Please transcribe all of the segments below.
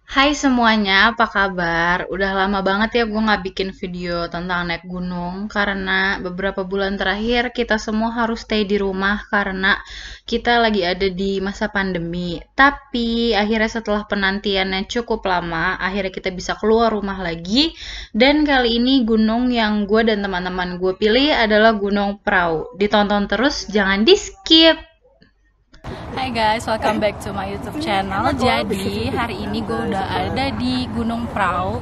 Hai semuanya, apa kabar? Udah lama banget ya gue nggak bikin video tentang naik gunung karena beberapa bulan terakhir kita semua harus stay di rumah karena kita lagi ada di masa pandemi. Tapi akhirnya setelah penantiannya cukup lama, akhirnya kita bisa keluar rumah lagi. Dan kali ini gunung yang gue dan teman-teman gue pilih adalah Gunung Prau. Ditonton terus, jangan di skip. Hai guys, welcome back to my YouTube channel. Jadi hari ini gue udah ada di Gunung Prau.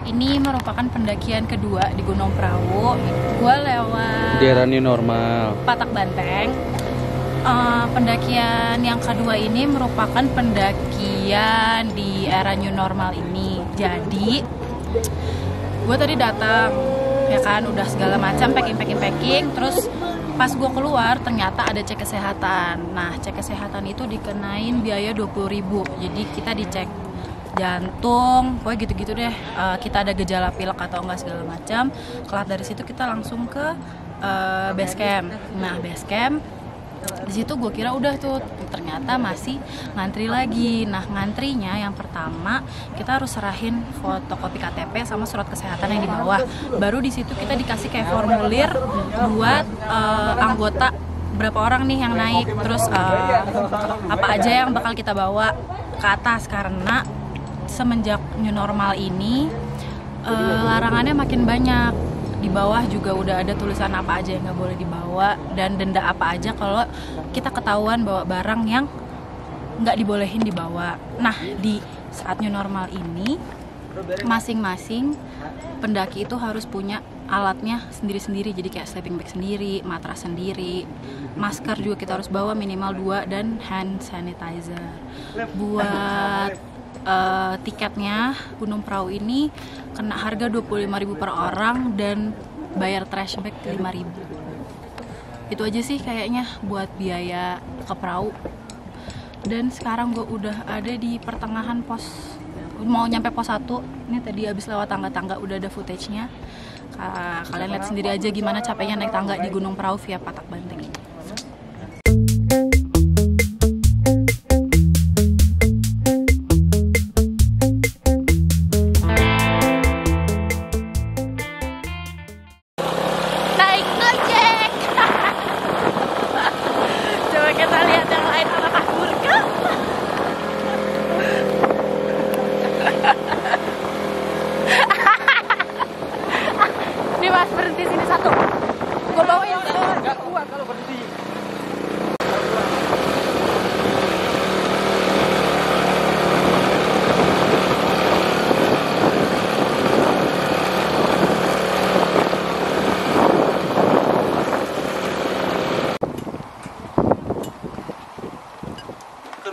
Ini merupakan pendakian kedua di Gunung Prau. Gue lewat di era new normal. Patak Banteng. Pendakian yang kedua ini merupakan pendakian di era new normal ini. Jadi gue tadi datang, ya kan, udah segala macam packing. Terus pas gue keluar ternyata ada cek kesehatan. Nah, cek kesehatan itu dikenain biaya 20.000. Jadi kita dicek jantung, pokoknya gitu-gitu deh. Kita ada gejala pilek atau enggak segala macam. Kelar dari situ kita langsung ke base camp. Nah, base camp di situ gue kira udah tuh, ternyata masih ngantri lagi. Nah, ngantrinya yang pertama kita harus serahin fotokopi KTP sama surat kesehatan yang di bawah. Baru di situ kita dikasih kayak formulir buat anggota berapa orang nih yang naik, terus apa aja yang bakal kita bawa ke atas. Karena semenjak new normal ini larangannya makin banyak. Di bawah juga udah ada tulisan apa aja yang nggak boleh dibawa dan denda apa aja kalau kita ketahuan bawa barang yang nggak dibolehin dibawa. Nah, di saat new normal ini masing-masing pendaki itu harus punya alatnya sendiri-sendiri. Jadi kayak sleeping bag sendiri, matras sendiri, masker juga kita harus bawa minimal 2, dan hand sanitizer. Buat tiketnya Gunung Prau ini kena harga 25.000 per orang dan bayar trash bag 5.000. Itu aja sih kayaknya buat biaya ke Prau. Dan sekarang gue udah ada di pertengahan pos, mau nyampe pos 1. Ini tadi habis lewat tangga-tangga, udah ada footage-nya. Kalian lihat sendiri aja gimana capeknya naik tangga di Gunung Prau via Patak Banteng ini. Kita lihat yang lain, apakah murka? Ini mas berhenti sini satu. Gue bawain. Gak kuat kalau berhenti.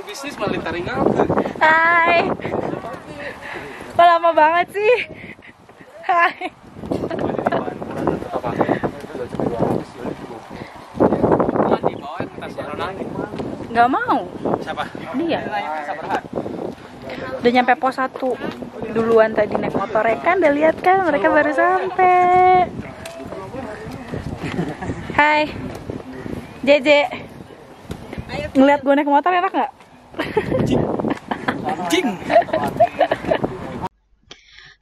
Bisnis malah taringan. Hai. Kok lama banget sih? Hai. Gak mau. Siapa? Dia. Udah nyampe pos 1 duluan tadi naik motor, ya kan? Udah lihat kan? Mereka baru sampai. Hai. Jeje. Ngeliat gue naik motor enak nggak?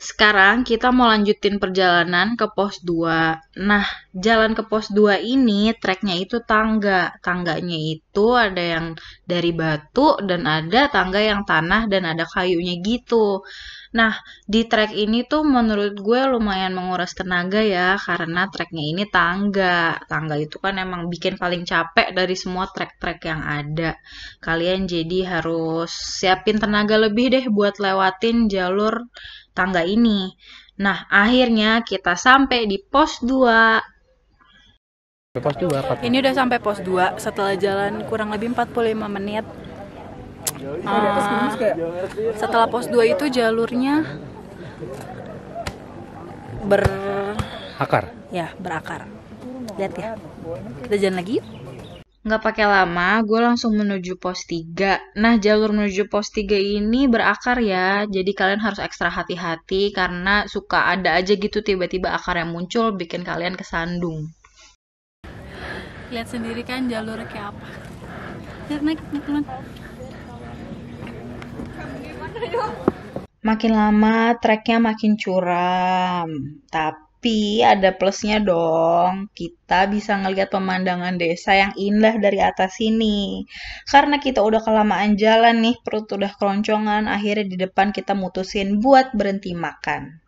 Sekarang kita mau lanjutin perjalanan ke pos 2. Nah, jalan ke pos 2 ini treknya itu tangga. Tangganya itu ada yang dari batu dan ada tangga yang tanah dan ada kayunya gitu. Nah, di trek ini tuh menurut gue lumayan menguras tenaga ya, karena treknya ini tangga. Tangga itu kan emang bikin paling capek dari semua trek-trek yang ada. Kalian jadi harus siapin tenaga lebih deh buat lewatin jalur tangga ini. Nah, akhirnya kita sampai di pos 2. Pos 2. Ini udah sampai pos 2 setelah jalan kurang lebih 45 menit. Setelah pos 2 itu jalurnya Akar. berakar. Lihat ya. Kita jalan lagi yuk. Nggak pakai lama, gue langsung menuju pos 3. Nah, jalur menuju pos 3 ini berakar ya, jadi kalian harus ekstra hati-hati karena suka ada aja gitu tiba-tiba akar yang muncul bikin kalian kesandung. Lihat sendiri kan jalurnya kayak apa. Lihat, naik teman. Makin lama treknya makin curam. Tapi ada plusnya dong. Kita bisa ngelihat pemandangan desa yang indah dari atas sini. Karena kita udah kelamaan jalan nih, perut udah keroncongan, akhirnya di depan kita mutusin buat berhenti makan.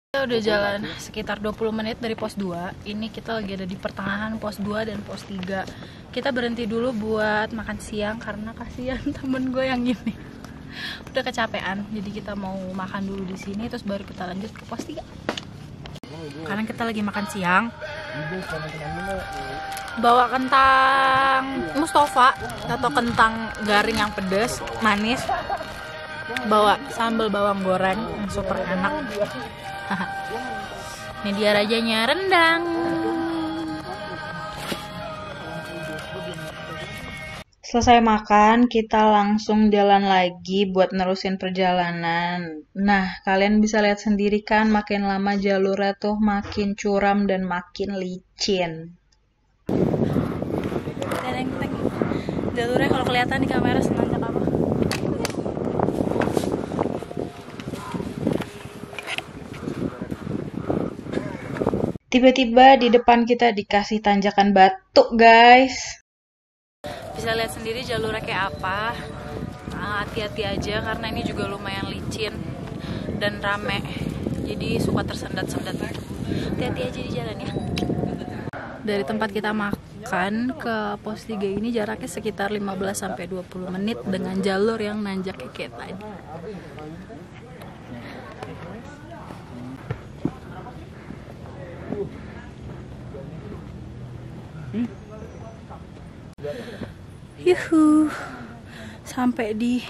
Kita udah jalan sekitar 20 menit dari pos 2. Ini kita lagi ada di pertengahan pos 2 dan pos 3. Kita berhenti dulu buat makan siang karena kasihan temen gue yang ini udah kecapean. Jadi kita mau makan dulu di sini terus baru kita lanjut ke pos 3. Karena kita lagi makan siang. Bawa kentang Mustafa atau kentang garing yang pedas, manis. Bawa sambal bawang goreng yang super enak. Ini dia rajanya, rendang. Selesai makan, kita langsung jalan lagi buat nerusin perjalanan. Nah, kalian bisa lihat sendiri kan, makin lama jalurnya tuh makin curam dan makin licin. Jalurnya kalau kelihatan di kamera senanjak apa? Tiba-tiba di depan kita dikasih tanjakan batu, guys. Bisa lihat sendiri jalurnya kayak apa. Hati-hati aja karena ini juga lumayan licin dan rame. Jadi suka tersendat-sendat. Hati-hati aja di jalan ya. Dari tempat kita makan ke pos 3 ini jaraknya sekitar 15-20 menit dengan jalur yang nanjak kayak tadi. Yuhu, sampai di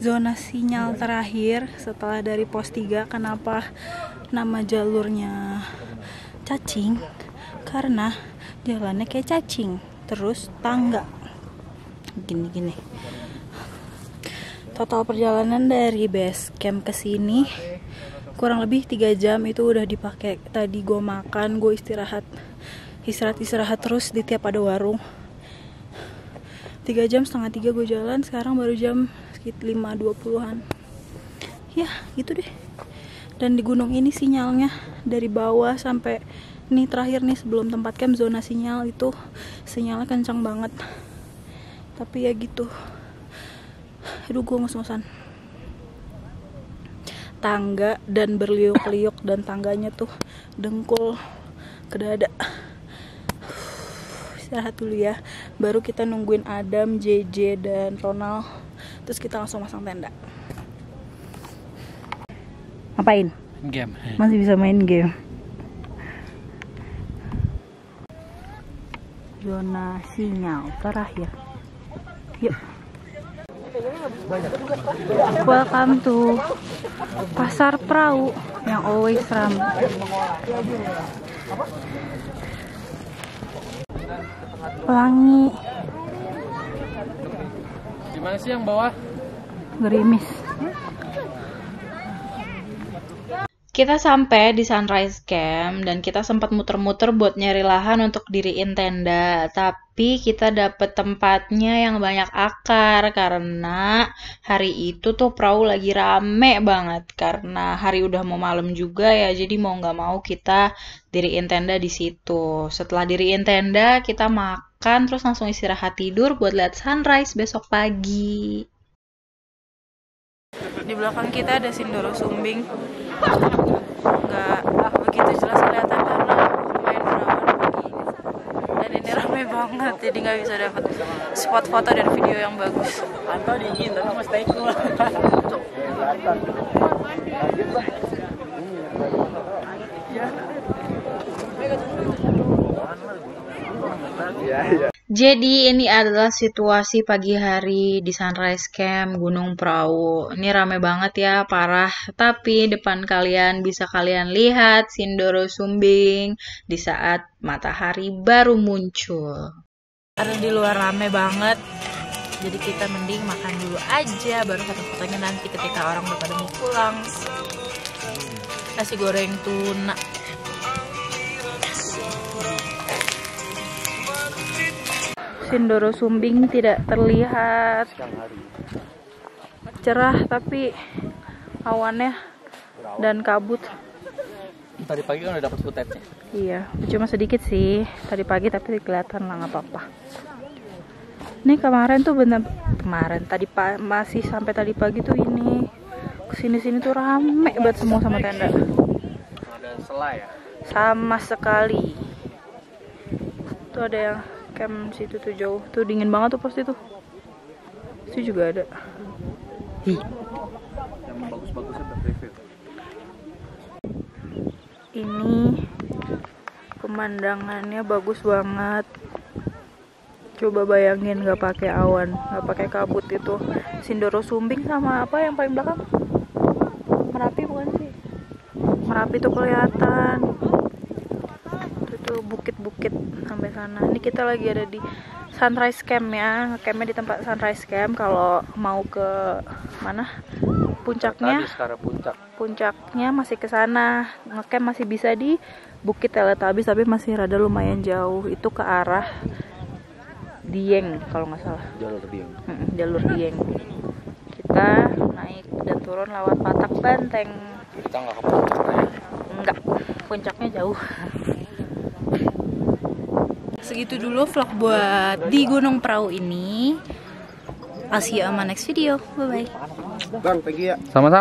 zona sinyal terakhir setelah dari pos 3. Kenapa nama jalurnya cacing? Karena jalannya kayak cacing, terus tangga gini-gini. Total perjalanan dari base camp ke sini kurang lebih 3 jam itu udah dipakai. Tadi gue makan, gue istirahat terus di tiap ada warung. 3 jam setengah 3 gue jalan, sekarang baru jam sekitar 5.20-an. Ya gitu deh. Dan di gunung ini sinyalnya dari bawah sampai ini terakhir nih sebelum tempat camp zona sinyal itu sinyalnya kencang banget. Tapi ya gitu. Aduh gue ngos-ngosan. Tangga dan berliuk-liuk dan tangganya tuh dengkul ke dada. Istirahat dulu ya, baru kita nungguin Adam, JJ, dan Ronald. Terus kita langsung masang tenda. Ngapain? Game. Masih bisa main game. Zona sinyal terakhir. Yuk. Welcome to Pasar Perahu yang always ramai. Pelangi. Gimana sih yang bawah? Gerimis. Kita sampai di Sunrise Camp dan kita sempat muter-muter buat nyari lahan untuk diriin tenda. Tapi kita dapet tempatnya yang banyak akar karena hari itu tuh perahu lagi rame banget. Karena hari udah mau malam juga ya, jadi mau nggak mau kita diriin tenda di situ. Setelah diriin tenda, kita makan terus langsung istirahat tidur buat lihat sunrise besok pagi. Di belakang kita ada Sindoro Sumbing. Nggak begitu jelas kelihatan karena lumayan berawan pagi. Dan ini ramai banget, jadi nggak bisa dapat spot foto dan video yang bagus. Pantau dingin, tapi mas naik dulu. Jadi ini adalah situasi pagi hari di Sunrise Camp Gunung Prau. Ini rame banget ya, parah. Tapi depan kalian bisa kalian lihat Sindoro Sumbing di saat matahari baru muncul. Karena di luar rame banget, jadi kita mending makan dulu aja, baru foto-fotonya nanti ketika orang udah pada mau pulang. Nasi goreng tuna. Sindoro Sumbing tidak terlihat cerah, tapi awannya dan kabut. Tadi pagi kan udah dapat footage-nya. Iya, cuma sedikit sih tadi pagi tapi kelihatan lah, nggak apa-apa. Ini kemarin tuh masih sampai tadi pagi tuh ini kesini-sini tuh rame banget semua sama tenda. Ada selai ya? Sama sekali. Tuh ada yang camp situ tuh jauh, tuh dingin banget tuh pasti tuh. Itu juga ada. Yang bagus-bagusnya udah review. Ini pemandangannya bagus banget. Coba bayangin nggak pakai awan, nggak pakai kabut itu. Sindoro Sumbing sama apa yang paling belakang? Merapi bukan sih? Merapi tuh kelihatan. Itu bukit-bukit sampai sana. Ini kita lagi ada di Sunrise Camp ya. Campnya di tempat Sunrise Camp. Kalau mau ke mana? Puncaknya. Tadi sekarang puncak. Puncaknya masih ke sana. Ngecamp masih bisa di Bukit Teletabis tapi masih rada lumayan jauh. Itu ke arah Dieng kalau nggak salah. Jalur Dieng. Jalur Dieng. Kita naik dan turun lewat Patak Banteng. Kita nggak ke puncak ya? Enggak, puncaknya jauh. Segitu dulu vlog buat di Gunung Prau ini. I'll see you on my next video. Bye bye. Bang, pergi ya. Sama-sama.